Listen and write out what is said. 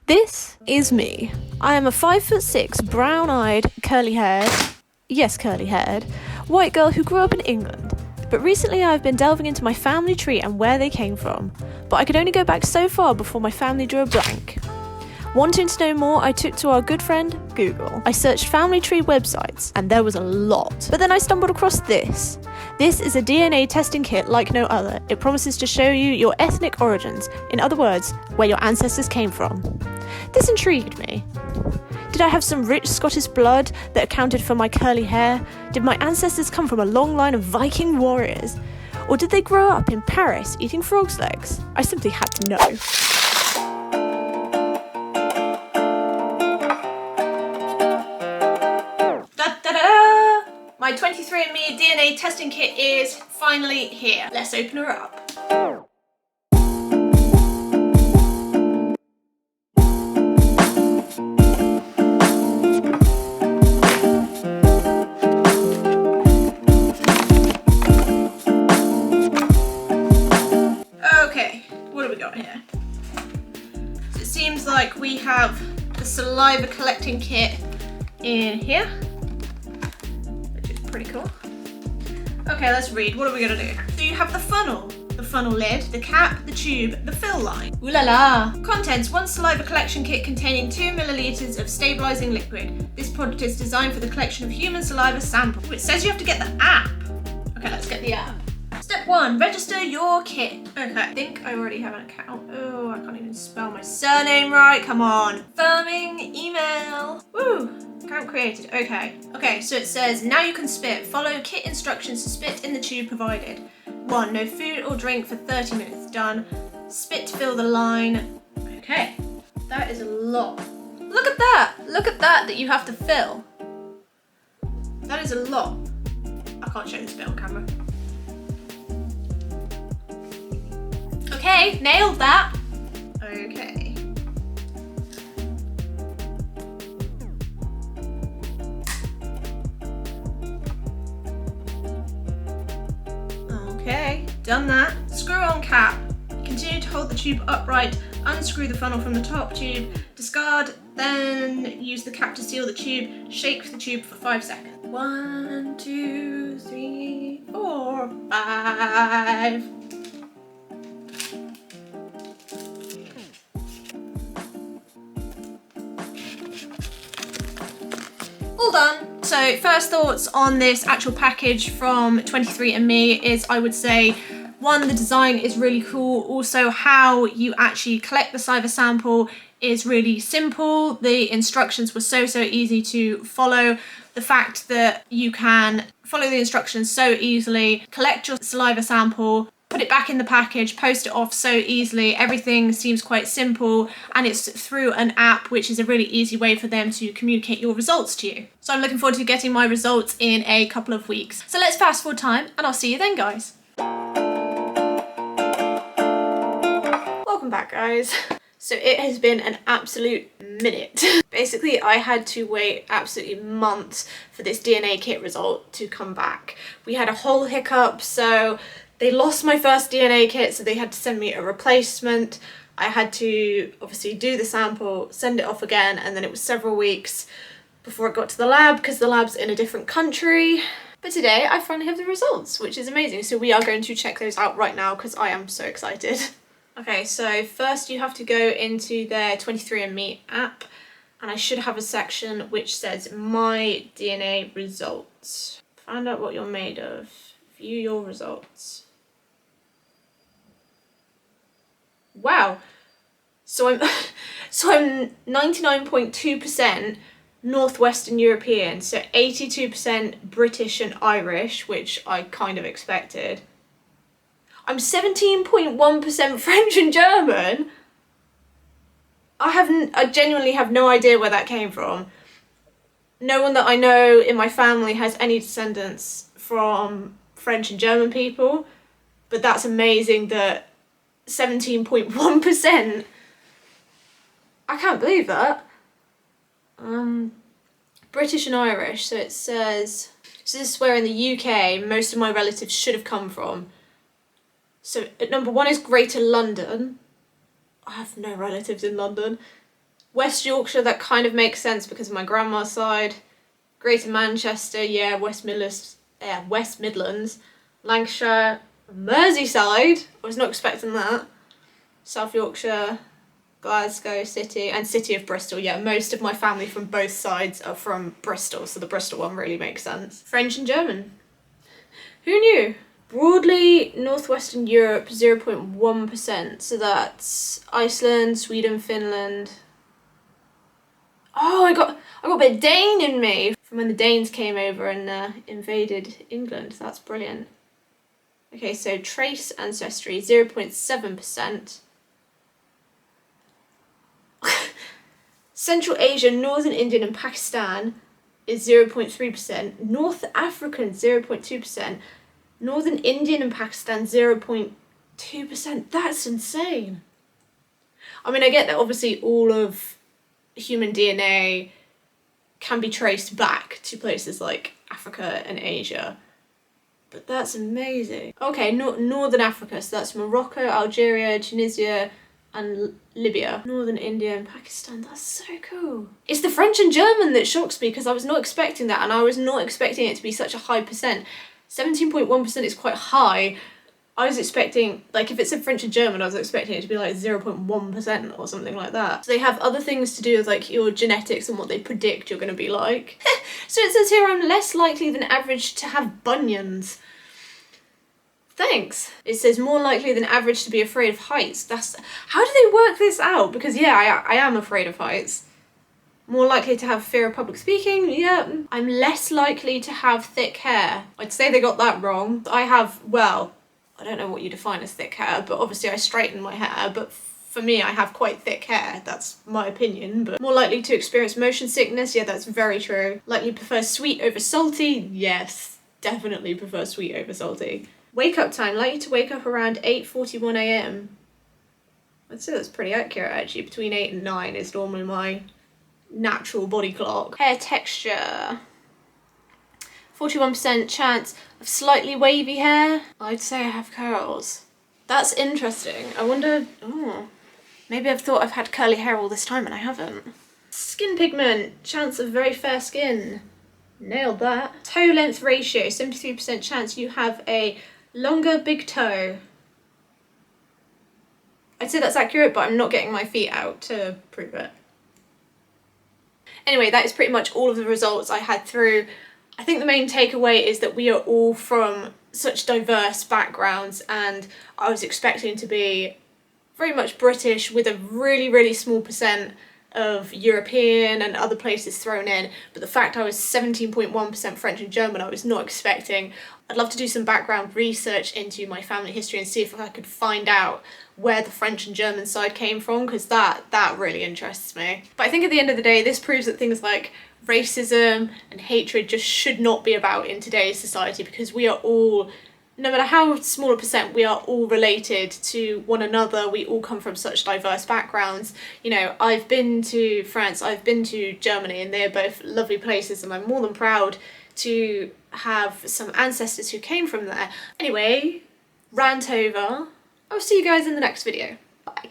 This is me. I am a 5'6", brown-eyed, curly-haired, yes, curly-haired, white girl who grew up in England. But recently I've been delving into my family tree and where they came from. But I could only go back so far before my family drew a blank. Wanting to know more, I took to our good friend, Google. I searched family tree websites, and there was a lot. But then I stumbled across this. This is a DNA testing kit like no other. It promises to show you your ethnic origins, in other words, where your ancestors came from. This intrigued me. Did I have some rich Scottish blood that accounted for my curly hair? Did my ancestors come from a long line of Viking warriors? Or did they grow up in Paris eating frog's legs? I simply had to know. My 23andMe DNA testing kit is finally here. Let's open her up. Okay, what do we got here? So it seems like we have the saliva collecting kit in here. Pretty cool. Okay, let's read. What are we gonna do? So you have the funnel lid, the cap, the tube, the fill line. Ooh la la! Contents: 1 saliva collection kit containing 2 milliliters of stabilizing liquid. This product is designed for the collection of human saliva samples. It says you have to get the app. Okay, let's get the app. Step 1, register your kit. Okay, I think I already have an account. Oh, I can't even spell my surname right. Come on. Confirming email. Woo! Account created. Okay, so it says, now you can spit. Follow kit instructions to spit in the tube provided. 1, no food or drink for 30 minutes. Done. Spit to fill the line. Okay, that is a lot. Look at that you have to fill. That is a lot. I can't show this bit on camera. Okay, nailed that. Okay. Okay, done that. Screw on cap. Continue to hold the tube upright. Unscrew the funnel from the top tube. Discard, then use the cap to seal the tube. Shake the tube for 5 seconds. 1, 2, 3, 4, 5. All done. So first thoughts on this actual package from 23andMe is, I would say, 1, the design is really cool. Also, how you actually collect the saliva sample is really simple. The instructions were so easy to follow. The fact that you can follow the instructions so easily, collect your saliva sample, put it back in the package, post it off so easily. Everything seems quite simple, and it's through an app, which is a really easy way for them to communicate your results to you. So I'm looking forward to getting my results in a couple of weeks. So let's fast forward time, and I'll see you then, guys. Welcome back, guys. So it has been an absolute minute. Basically, I had to wait absolutely months for this DNA kit result to come back. We had a whole hiccup, so they lost my first DNA kit, so they had to send me a replacement. I had to obviously do the sample, send it off again, and then it was several weeks before it got to the lab because the lab's in a different country. But today I finally have the results, which is amazing. So we are going to check those out right now because I am so excited. Okay, so first you have to go into their 23andMe app, and I should have a section which says My DNA Results. Find out what you're made of. View your results. Wow, so I'm 99.2% Northwestern European, so 82% British and Irish, which I kind of expected. I'm 17.1% French and German. I genuinely have no idea where that came from. No one that I know in my family has any descendants from French and German people, but that's amazing that 17.1%. I can't believe that. British and Irish, so it says, so this is where in the UK most of my relatives should have come from. So number 1 is Greater London. I have no relatives in London. West Yorkshire, that kind of makes sense because of my grandma's side. Greater Manchester, yeah, West Midlands. Lancashire, Merseyside, I was not expecting that. South Yorkshire, Glasgow City, and City of Bristol. Yeah, most of my family from both sides are from Bristol, so the Bristol one really makes sense. French and German. Who knew? Broadly, Northwestern Europe, 0.1%. So that's Iceland, Sweden, Finland. Oh, I got a bit of Dane in me from when the Danes came over and invaded England. That's brilliant. Okay, so trace ancestry, 0.7%. Central Asia, Northern Indian and Pakistan is 0.3%. North African, 0.2%. Northern Indian and Pakistan, 0.2%. That's insane. I mean, I get that obviously all of human DNA can be traced back to places like Africa and Asia, but that's amazing. Okay, Northern Africa, so that's Morocco, Algeria, Tunisia, and Libya. Northern India and Pakistan, that's so cool. It's the French and German that shocks me because I was not expecting that, and I was not expecting it to be such a high percent. 17.1% is quite high. I was expecting, like, if it's in French and German, I was expecting it to be like 0.1% or something like that. So they have other things to do with like your genetics and what they predict you're going to be like. So it says here I'm less likely than average to have bunions. Thanks. It says more likely than average to be afraid of heights. How do they work this out? Because yeah, I am afraid of heights. More likely to have fear of public speaking, yeah. I'm less likely to have thick hair. I'd say they got that wrong. I have, well, I don't know what you define as thick hair, but obviously I straighten my hair, but for me I have quite thick hair, that's my opinion. But more likely to experience motion sickness, yeah, that's very true. Likely prefer sweet over salty, yes, definitely prefer sweet over salty. Wake up time, likely to wake up around 8:41 AM. I'd say that's pretty accurate actually, between 8 and 9 is normally my natural body clock. Hair texture. 41% chance of slightly wavy hair. I'd say I have curls. That's interesting. I wonder, maybe I've thought I've had curly hair all this time and I haven't. Skin pigment, chance of very fair skin. Nailed that. Toe length ratio, 73% chance you have a longer big toe. I'd say that's accurate, but I'm not getting my feet out to prove it. Anyway, that is pretty much all of the results I had through. I think the main takeaway is that we are all from such diverse backgrounds, and I was expecting to be very much British with a really, really small percent of European and other places thrown in, but the fact I was 17.1% French and German I was not expecting. I'd love to do some background research into my family history and see if I could find out where the French and German side came from, because that really interests me. But I think at the end of the day, this proves that things like racism and hatred just should not be about in today's society, because we are all, no matter how small a percent, we are all related to one another. We all come from such diverse backgrounds. You know, I've been to France, I've been to Germany, and they're both lovely places, and I'm more than proud to have some ancestors who came from there. Anyway, rant over. I'll see you guys in the next video. Bye.